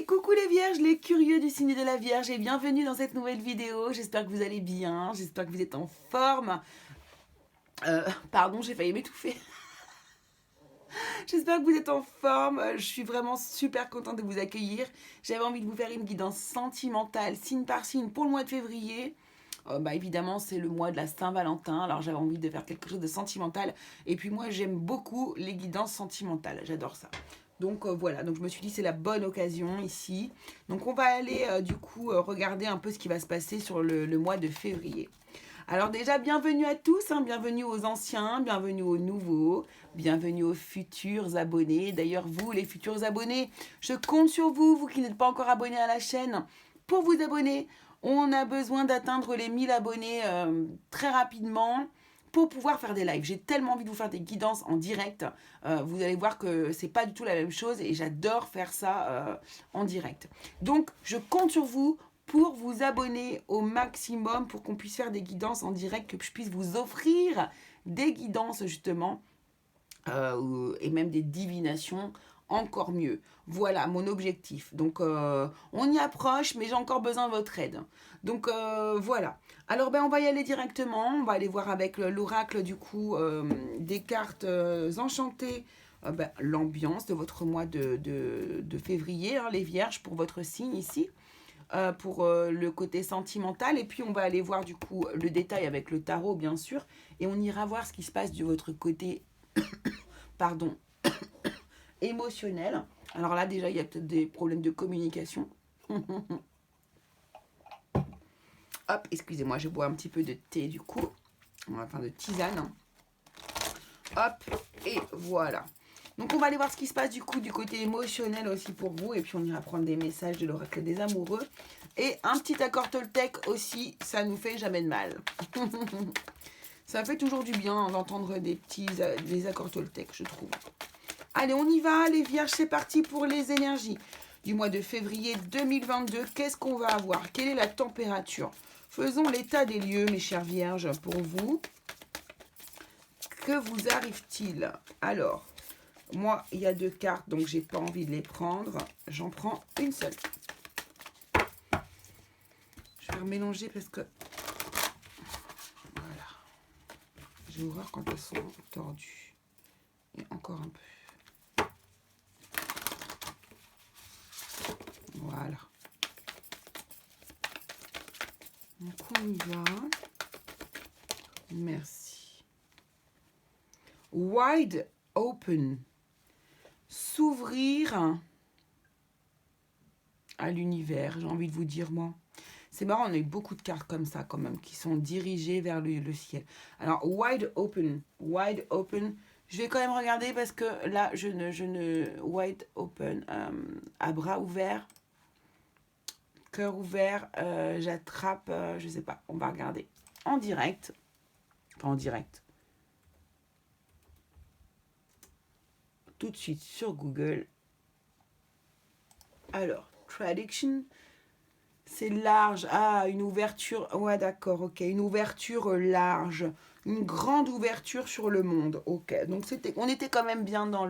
Et coucou les vierges, les curieux du signe de la Vierge et bienvenue dans cette nouvelle vidéo. J'espère que vous allez bien, j'espère que vous êtes en forme. Pardon, j'ai failli m'étouffer. J'espère que vous êtes en forme. Je suis vraiment super contente de vous accueillir. J'avais envie de vous faire une guidance sentimentale, signe par signe, pour le mois de février. Évidemment, c'est le mois de la Saint-Valentin, alors j'avais envie de faire quelque chose de sentimental. Et puis moi, j'aime beaucoup les guidances sentimentales, j'adore ça. Donc voilà, donc je me suis dit c'est la bonne occasion ici. Donc on va aller regarder un peu ce qui va se passer sur le mois de février. Alors déjà, bienvenue à tous, hein, bienvenue aux anciens, bienvenue aux nouveaux, bienvenue aux futurs abonnés. D'ailleurs, vous, les futurs abonnés, je compte sur vous, vous qui n'êtes pas encore abonnés à la chaîne, pour vous abonner. On a besoin d'atteindre les 1000 abonnés très rapidement pour pouvoir faire des lives. J'ai tellement envie de vous faire des guidances en direct. Vous allez voir que c'est pas du tout la même chose et j'adore faire ça en direct. Donc, je compte sur vous pour vous abonner au maximum pour qu'on puisse faire des guidances en direct, que je puisse vous offrir des guidances justement et même des divinations encore mieux. Voilà mon objectif. Donc on y approche, mais j'ai encore besoin de votre aide. Donc voilà. Alors on va y aller directement. On va aller voir avec l'oracle du coup des cartes enchantées. L'ambiance de votre mois de février, hein, les vierges, pour votre signe ici. Pour le côté sentimental. Et puis on va aller voir du coup le détail avec le tarot bien sûr. Et on ira voir ce qui se passe de votre côté pardon, émotionnel. Alors là déjà il y a peut-être des problèmes de communication. Hop, excusez-moi, je bois un petit peu de thé du coup. Enfin de tisane. Hop, et voilà. Donc on va aller voir ce qui se passe du coup du côté émotionnel aussi pour vous. Et puis on ira prendre des messages de l'oracle des amoureux. Et un petit accord Toltec aussi, ça nous fait jamais de mal. Ça fait toujours du bien d'entendre des accords Toltec, je trouve. Allez, on y va les vierges, c'est parti pour les énergies du mois de février 2022. Qu'est-ce qu'on va avoir? Quelle est la température? Faisons l'état des lieux, mes chères vierges, pour vous. Que vous arrive-t-il? Alors, moi, il y a 2 cartes, donc j'ai pas envie de les prendre. J'en prends une seule. Je vais remélanger parce que... Voilà. J'ai horreur quand elles sont tordues. Et encore un peu. Voilà. Donc on y va. Merci. Wide open. S'ouvrir à l'univers, j'ai envie de vous dire moi. C'est marrant, on a eu beaucoup de cartes comme ça quand même, qui sont dirigées vers le ciel. Alors, wide open. Wide open. Je vais quand même regarder parce que là, je ne wide open. À bras ouverts. Cœur ouvert. J'attrape, je sais pas. On va regarder en direct. Enfin, en direct. Tout de suite sur Google. Alors, traduction. C'est large. Ah, une ouverture. Ouais, d'accord, ok. Une ouverture large. Une grande ouverture sur le monde. Ok. Donc, on était quand même bien dans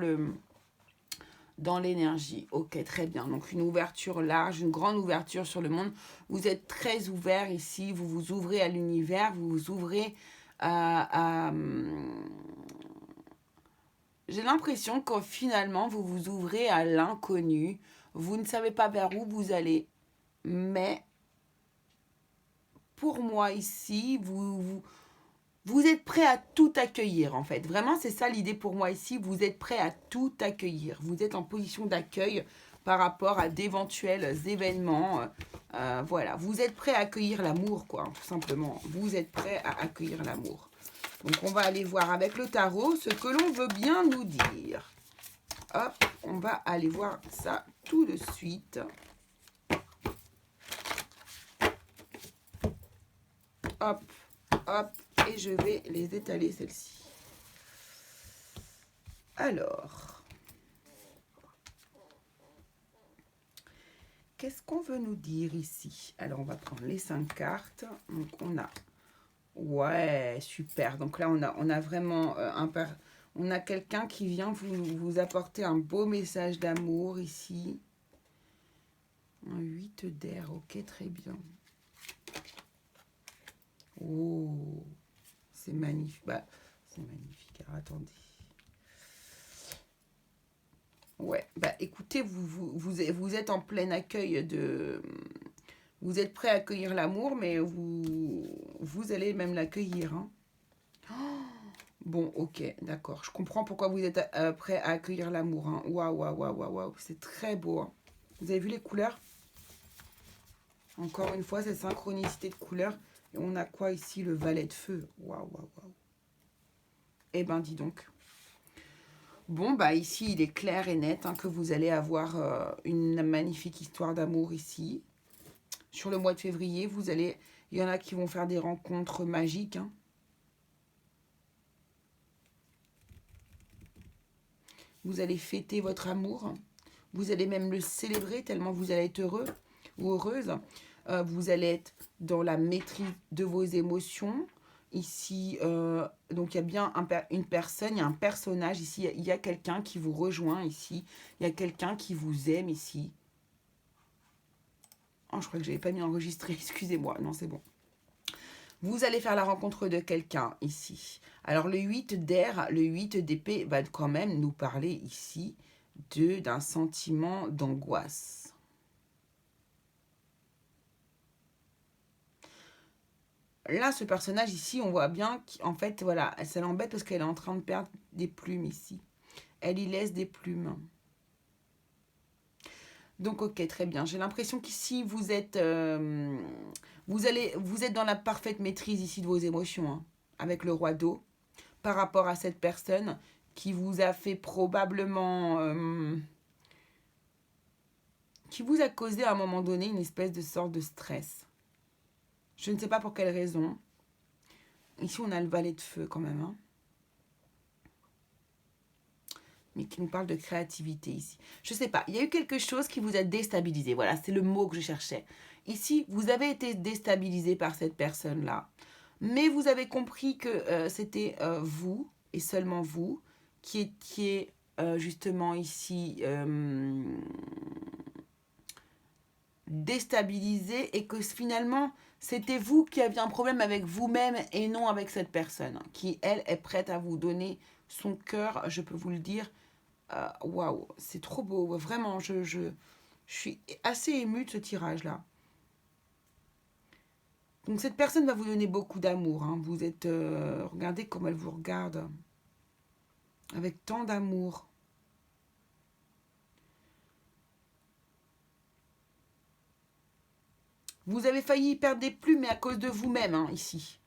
l'énergie. Ok, très bien. Donc, une ouverture large, une grande ouverture sur le monde. Vous êtes très ouvert ici. Vous vous ouvrez à l'univers. Vous vous ouvrez à j'ai l'impression que finalement, vous vous ouvrez à l'inconnu. Vous ne savez pas vers où vous allez. Mais pour moi ici, vous êtes prêt à tout accueillir en fait. Vraiment, c'est ça l'idée pour moi ici. Vous êtes prêt à tout accueillir. Vous êtes en position d'accueil par rapport à d'éventuels événements. Voilà, vous êtes prêt à accueillir l'amour, quoi, tout simplement. Vous êtes prêt à accueillir l'amour. Donc, on va aller voir avec le tarot ce que l'on veut bien nous dire. Hop, on va aller voir ça tout de suite. Hop, hop, et je vais les étaler celles-ci. Alors, qu'est-ce qu'on veut nous dire ici? Alors, on va prendre les 5 cartes. Donc, on a... Ouais, super. Donc là, on a vraiment on a quelqu'un qui vient vous apporter un beau message d'amour ici. Un 8 d'air, ok, très bien. Oh, c'est magnifique. Bah, c'est magnifique. Alors, attendez. Ouais, bah écoutez, vous êtes en plein accueil de... Vous êtes prêt à accueillir l'amour, mais vous allez même l'accueillir. Hein. Bon, ok, d'accord. Je comprends pourquoi vous êtes prêt à accueillir l'amour. Hein. Waouh, waouh, waouh, waouh, waouh. C'est très beau. Hein. Vous avez vu les couleurs? Encore une fois, cette synchronicité de couleurs. Et on a quoi ici? Le valet de feu. Waouh, waouh, waouh. Eh ben, dis donc. Bon, bah ici, il est clair et net hein, que vous allez avoir une magnifique histoire d'amour ici. Sur le mois de février, vous allez... Il y en a qui vont faire des rencontres magiques. Hein. Vous allez fêter votre amour. Vous allez même le célébrer tellement vous allez être heureux ou heureuse. Vous allez être dans la maîtrise de vos émotions. Ici, donc il y a bien une personne, il y a un personnage ici. Il y a quelqu'un qui vous rejoint ici. Il y a quelqu'un qui vous aime ici. Oh, je crois que je n'avais pas mis enregistré, excusez-moi. Non, c'est bon. Vous allez faire la rencontre de quelqu'un ici. Alors le 8 d'air, le 8 d'épée va quand même nous parler ici d'un sentiment d'angoisse. Là, ce personnage ici, on voit bien qu'en fait, voilà, ça l'embête parce qu'elle est en train de perdre des plumes ici. Elle y laisse des plumes. Donc, ok, très bien. J'ai l'impression qu'ici, vous êtes dans la parfaite maîtrise ici de vos émotions, hein, avec le roi d'eau, par rapport à cette personne qui vous a fait probablement... qui vous a causé à un moment donné une espèce de sorte de stress. Je ne sais pas pour quelle raison. Ici, on a le valet de feu quand même. Hein. Mais qui nous parle de créativité ici. Je ne sais pas, il y a eu quelque chose qui vous a déstabilisé. Voilà, c'est le mot que je cherchais. Ici, vous avez été déstabilisé par cette personne-là. Mais vous avez compris que c'était vous, et seulement vous, qui étiez justement ici déstabilisé et que finalement, c'était vous qui aviez un problème avec vous-même et non avec cette personne qui, elle, est prête à vous donner son cœur, je peux vous le dire. Waouh, c'est trop beau. Vraiment, je suis assez émue de ce tirage-là. Donc, cette personne va vous donner beaucoup d'amour. Hein. Vous êtes... regardez comme elle vous regarde. Avec tant d'amour. Vous avez failli perdre des plumes, mais à cause de vous-même, hein, ici.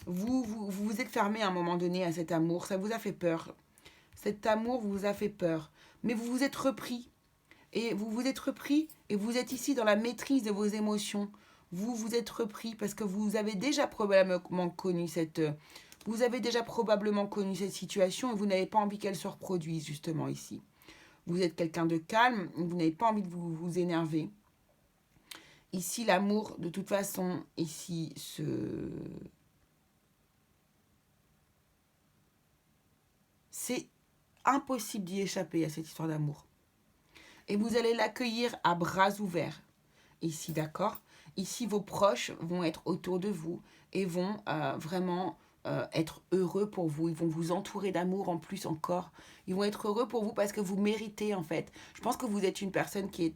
Vous êtes fermé à un moment donné à cet amour. Ça vous a fait peur. Cet amour vous a fait peur. Mais vous vous êtes repris. Et vous vous êtes repris et vous êtes ici dans la maîtrise de vos émotions. Vous vous êtes repris parce que vous avez déjà probablement connu cette situation et vous n'avez pas envie qu'elle se reproduise justement ici. Vous êtes quelqu'un de calme, vous n'avez pas envie de vous énerver. Ici, l'amour, de toute façon, ici, c'est impossible d'y échapper à cette histoire d'amour. Et vous allez l'accueillir à bras ouverts. Ici, d'accord? Ici, vos proches vont être autour de vous et vont vraiment être heureux pour vous. Ils vont vous entourer d'amour en plus encore. Ils vont être heureux pour vous parce que vous méritez en fait. Je pense que vous êtes une personne qui est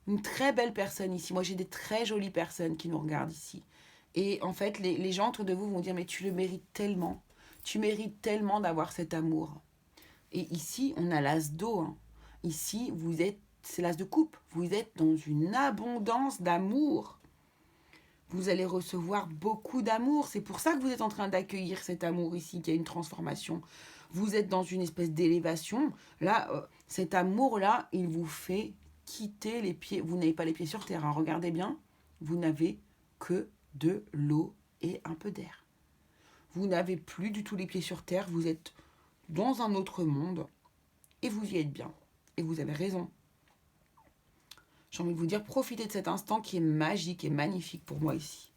une très belle personne ici. Moi, j'ai des très jolies personnes qui nous regardent ici. Et en fait, les gens autour de vous vont dire, mais tu le mérites tellement. Tu mérites tellement d'avoir cet amour. Et ici, on a l'as d'eau. Hein. Ici, c'est l'as de coupe. Vous êtes dans une abondance d'amour. Vous allez recevoir beaucoup d'amour. C'est pour ça que vous êtes en train d'accueillir cet amour ici, qui a une transformation. Vous êtes dans une espèce d'élévation. Là, cet amour-là, il vous fait quitter les pieds. Vous n'avez pas les pieds sur terre, hein. Regardez bien. Vous n'avez que de l'eau et un peu d'air. Vous n'avez plus du tout les pieds sur terre. Vous êtes dans un autre monde. Et vous y êtes bien. Et vous avez raison. J'ai envie de vous dire, profitez de cet instant qui est magique et magnifique pour moi ici.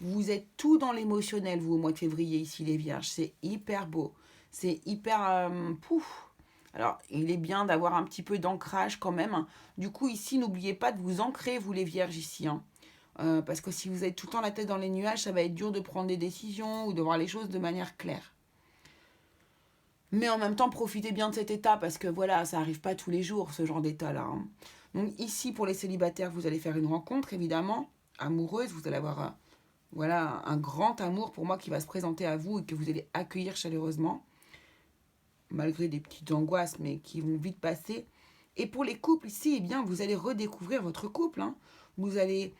Vous êtes tout dans l'émotionnel, vous, au mois de février, ici, les vierges. C'est hyper beau. C'est hyper... pouf. Alors, il est bien d'avoir un petit peu d'ancrage quand même. Du coup, ici, n'oubliez pas de vous ancrer, vous les vierges, ici. Hein. Parce que si vous êtes tout le temps la tête dans les nuages, ça va être dur de prendre des décisions ou de voir les choses de manière claire. Mais en même temps, profitez bien de cet état parce que voilà, ça n'arrive pas tous les jours, ce genre d'état-là. Hein. Donc ici, pour les célibataires, vous allez faire une rencontre, évidemment, amoureuse. Vous allez avoir voilà, un grand amour pour moi qui va se présenter à vous et que vous allez accueillir chaleureusement, malgré des petites angoisses, mais qui vont vite passer. Et pour les couples ici, eh bien, vous allez redécouvrir votre couple. Hein. Vous allez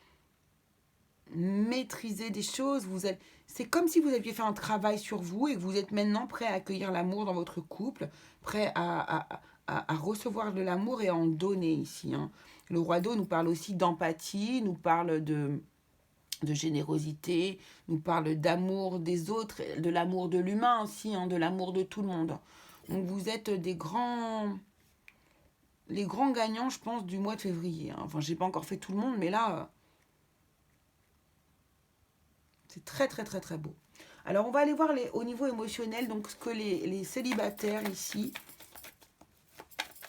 maîtriser des choses. C'est comme si vous aviez fait un travail sur vous et que vous êtes maintenant prêt à accueillir l'amour dans votre couple, prêt à recevoir de l'amour et à en donner ici. Hein. Le roi d'eau nous parle aussi d'empathie, nous parle de générosité, nous parle d'amour des autres, de l'amour de l'humain aussi, hein, de l'amour de tout le monde. Donc vous êtes les grands gagnants, je pense, du mois de février. Hein. Enfin, j'ai pas encore fait tout le monde, mais là, c'est très très très très beau. Alors on va aller voir au niveau émotionnel, donc ce que les célibataires ici.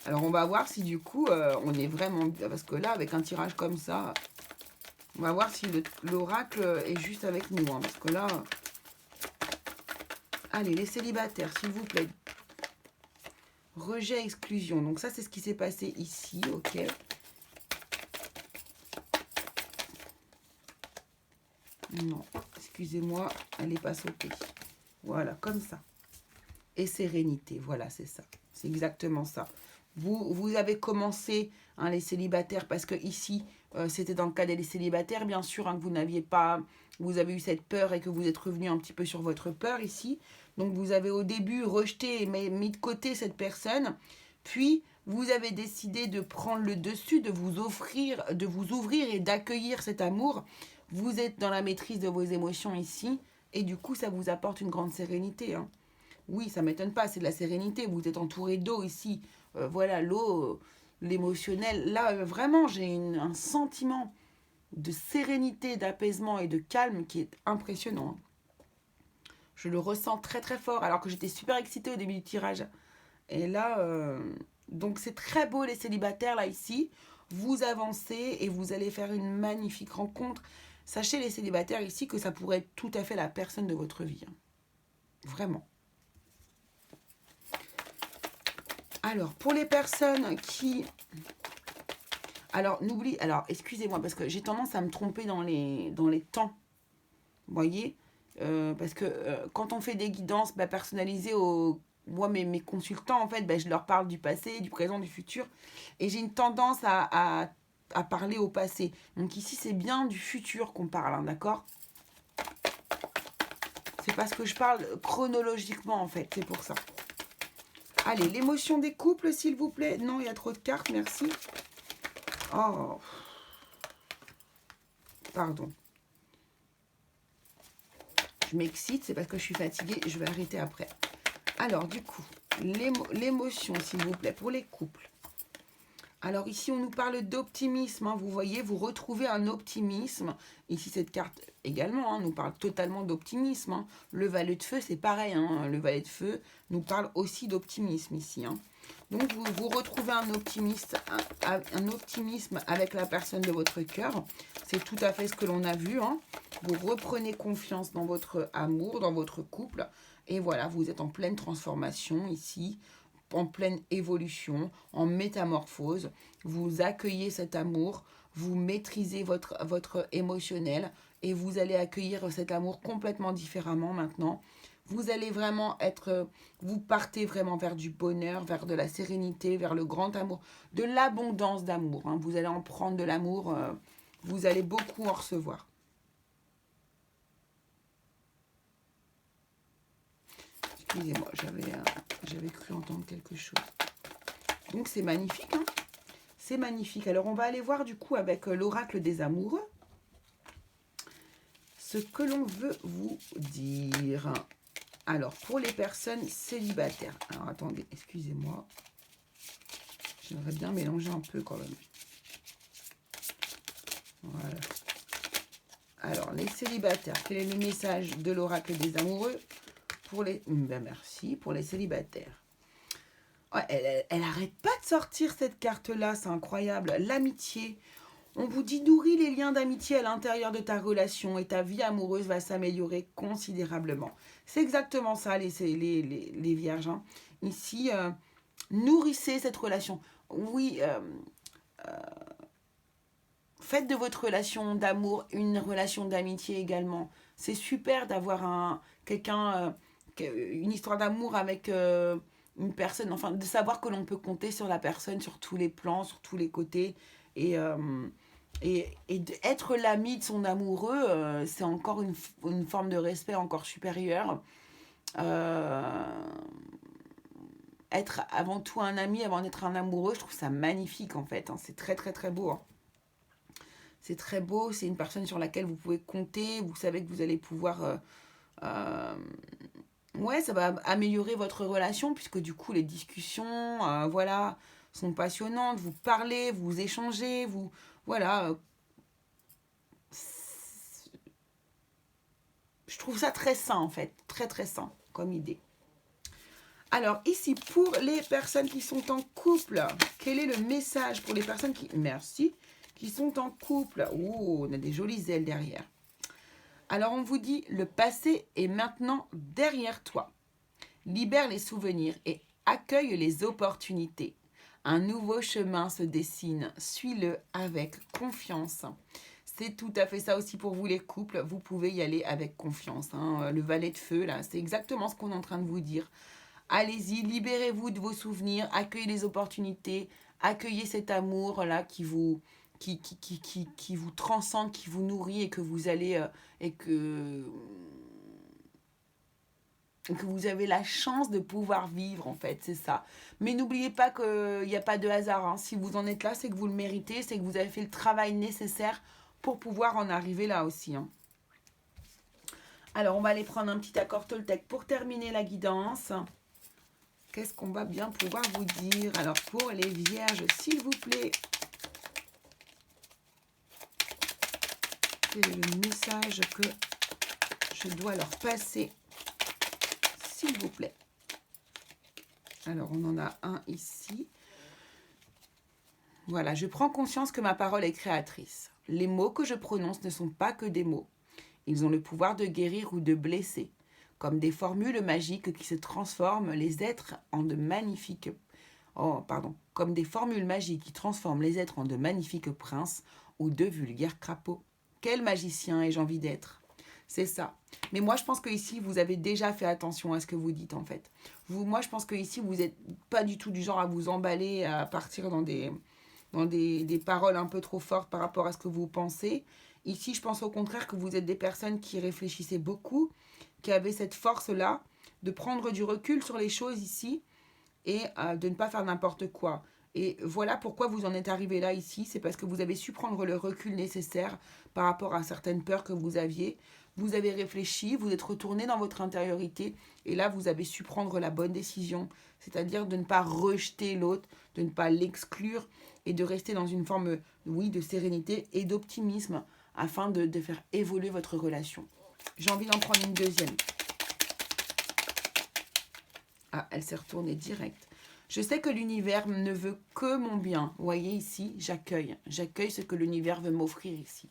Alors on va voir si du coup on est vraiment... Parce que là, avec un tirage comme ça, on va voir si l'oracle est juste avec nous. Hein, parce que là... Allez, les célibataires, s'il vous plaît. Rejet, exclusion. Donc ça, c'est ce qui s'est passé ici, ok. Non, excusez-moi, elle n'est pas sautée. Voilà, comme ça. Et sérénité, voilà, c'est ça. C'est exactement ça. Vous avez commencé, hein, les célibataires, parce que ici, c'était dans le cas des célibataires, bien sûr, hein, que vous n'aviez pas... Vous avez eu cette peur et que vous êtes revenu un petit peu sur votre peur ici. Donc, vous avez au début rejeté et mis de côté cette personne. Puis, vous avez décidé de prendre le dessus, de vous ouvrir et d'accueillir cet amour. Vous êtes dans la maîtrise de vos émotions ici. Et du coup, ça vous apporte une grande sérénité, hein. Oui, ça ne m'étonne pas, c'est de la sérénité. Vous êtes entouré d'eau ici. Voilà, l'eau, l'émotionnel. Là, vraiment, j'ai un sentiment de sérénité, d'apaisement et de calme qui est impressionnant. Je le ressens très très fort, alors que j'étais super excitée au début du tirage. Et là, donc c'est très beau les célibataires, là, ici. Vous avancez et vous allez faire une magnifique rencontre. Sachez, les célibataires, ici, que ça pourrait être tout à fait la personne de votre vie. Hein. Vraiment. Alors, pour les personnes qui... Alors, excusez-moi, parce que j'ai tendance à me tromper dans les temps. Vous voyez parce que quand on fait des guidances personnalisées moi, mes consultants, en fait, je leur parle du passé, du présent, du futur. Et j'ai une tendance à parler au passé. Donc ici, c'est bien du futur qu'on parle, hein, d'accord? C'est parce que je parle chronologiquement, en fait. C'est pour ça. Allez, l'émotion des couples, s'il vous plaît. Non, il y a trop de cartes, merci. Oh. Pardon. Je m'excite, c'est parce que je suis fatiguée. Je vais arrêter après. Alors, du coup, l'émotion, s'il vous plaît, pour les couples. Alors, ici, on nous parle d'optimisme. Hein, vous voyez, vous retrouvez un optimisme. Ici, cette carte également nous parle totalement d'optimisme. Hein. Le valet de feu, c'est pareil. Hein, le valet de feu nous parle aussi d'optimisme ici. Hein. Donc, vous retrouvez un optimisme avec la personne de votre cœur. C'est tout à fait ce que l'on a vu. Hein. Vous reprenez confiance dans votre amour, dans votre couple. Et voilà, vous êtes en pleine transformation ici, en pleine évolution, en métamorphose. Vous accueillez cet amour, vous maîtrisez votre émotionnel et vous allez accueillir cet amour complètement différemment maintenant. Vous allez vraiment vous partez vraiment vers du bonheur, vers de la sérénité, vers le grand amour, de l'abondance d'amour. Hein. Vous allez en prendre de l'amour, vous allez beaucoup en recevoir. Excusez-moi, j'avais cru entendre quelque chose. Donc c'est magnifique, hein, c'est magnifique. Alors on va aller voir du coup avec l'oracle des amoureux ce que l'on veut vous dire. Alors pour les personnes célibataires. Alors attendez, excusez-moi. J'aimerais bien mélanger un peu quand même. Voilà. Alors les célibataires, quel est le message de l'oracle des amoureux pour les... merci, pour les célibataires. Ouais, elle arrête pas de sortir cette carte-là, c'est incroyable. L'amitié. On vous dit nourris les liens d'amitié à l'intérieur de ta relation et ta vie amoureuse va s'améliorer considérablement. C'est exactement ça, les vierges, hein. Ici, nourrissez cette relation. Oui, faites de votre relation d'amour une relation d'amitié également. C'est super d'avoir une histoire d'amour avec une personne, enfin de savoir que l'on peut compter sur la personne sur tous les plans, sur tous les côtés. Et, être l'ami de son amoureux, c'est encore une forme de respect encore supérieure. Euh, Être avant tout un ami, avant d'être un amoureux, je trouve ça magnifique en fait, hein. C'est très très très beau, hein. C'est très beau, c'est une personne sur laquelle vous pouvez compter, vous savez que vous allez pouvoir... euh, ouais, ça va améliorer votre relation, puisque du coup, les discussions, voilà, sont passionnantes, vous parlez, vous échangez, vous... Voilà, je trouve ça très sain, en fait, très très sain comme idée. Alors, ici, pour les personnes qui sont en couple, quel est le message pour les personnes qui... Merci. Qui sont en couple. Oh, on a des jolies ailes derrière. Alors on vous dit, le passé est maintenant derrière toi. Libère les souvenirs et accueille les opportunités. Un nouveau chemin se dessine, suis-le avec confiance. C'est tout à fait ça aussi pour vous les couples, vous pouvez y aller avec confiance, hein. Le valet de feu, là, c'est exactement ce qu'on est en train de vous dire. Allez-y, libérez-vous de vos souvenirs, accueillez les opportunités, accueillez cet amour-là qui vous transcende, qui vous nourrit et que vous allez... et que vous avez la chance de pouvoir vivre, en fait, c'est ça. Mais n'oubliez pas qu'il n'y a pas de hasard, hein. Si vous en êtes là, c'est que vous le méritez, c'est que vous avez fait le travail nécessaire pour pouvoir en arriver là aussi, hein. Alors, on va aller prendre un petit accord Toltec pour terminer la guidance. Qu'est-ce qu'on va bien pouvoir vous dire? Alors, pour les vierges, s'il vous plaît, quel est le message que je dois leur passer, s'il vous plaît? Alors, on en a un ici. Voilà, je prends conscience que ma parole est créatrice. Les mots que je prononce ne sont pas que des mots. Ils ont le pouvoir de guérir ou de blesser. Comme des formules magiques qui se transforment les êtres en de magnifiques... Oh, pardon. Comme des formules magiques qui transforment les êtres en de magnifiques princes ou de vulgaires crapauds. Quel magicien ai-je envie d'être? C'est ça. Mais moi, je pense que ici, vous avez déjà fait attention à ce que vous dites, en fait. Moi, je pense que ici, vous n'êtes pas du tout du genre à vous emballer, à partir dans des paroles un peu trop fortes par rapport à ce que vous pensez. Ici, je pense au contraire que vous êtes des personnes qui réfléchissaient beaucoup, qui avaient cette force-là de prendre du recul sur les choses ici et de ne pas faire n'importe quoi. Et voilà pourquoi vous en êtes arrivé là ici, c'est parce que vous avez su prendre le recul nécessaire par rapport à certaines peurs que vous aviez. Vous avez réfléchi, vous êtes retourné dans votre intériorité et là vous avez su prendre la bonne décision, c'est-à-dire de ne pas rejeter l'autre, de ne pas l'exclure et de rester dans une forme, oui, de sérénité et d'optimisme afin de faire évoluer votre relation. J'ai envie d'en prendre une deuxième. Ah, elle s'est retournée direct. Je sais que l'univers ne veut que mon bien. Vous voyez ici, j'accueille. J'accueille ce que l'univers veut m'offrir ici.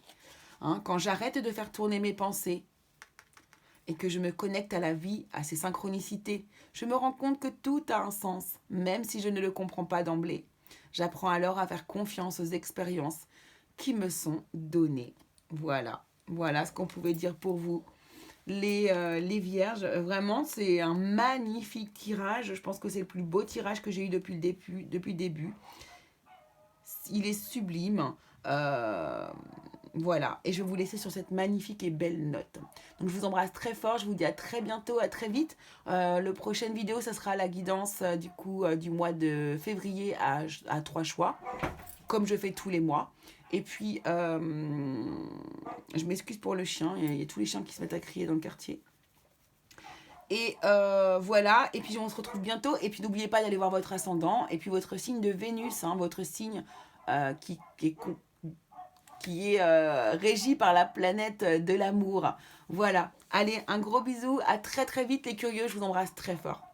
Hein, quand j'arrête de faire tourner mes pensées et que je me connecte à la vie, à ses synchronicités, je me rends compte que tout a un sens, même si je ne le comprends pas d'emblée. J'apprends alors à faire confiance aux expériences qui me sont données. Voilà, voilà ce qu'on pouvait dire pour vous. Les vierges, vraiment, c'est un magnifique tirage. Je pense que c'est le plus beau tirage que j'ai eu depuis le début. Il est sublime. Voilà, et je vais vous laisser sur cette magnifique et belle note. Donc je vous embrasse très fort, je vous dis à très bientôt, à très vite. Le prochaine vidéo, ça sera la guidance du mois de février à 3 choix, comme je fais tous les mois. Et puis, je m'excuse pour le chien, il y a tous les chiens qui se mettent à crier dans le quartier. Et voilà, et puis on se retrouve bientôt. Et puis n'oubliez pas d'aller voir votre ascendant, et puis votre signe de Vénus, hein, votre signe qui est régi par la planète de l'amour. Voilà, allez, un gros bisou, à très très vite les curieux, je vous embrasse très fort.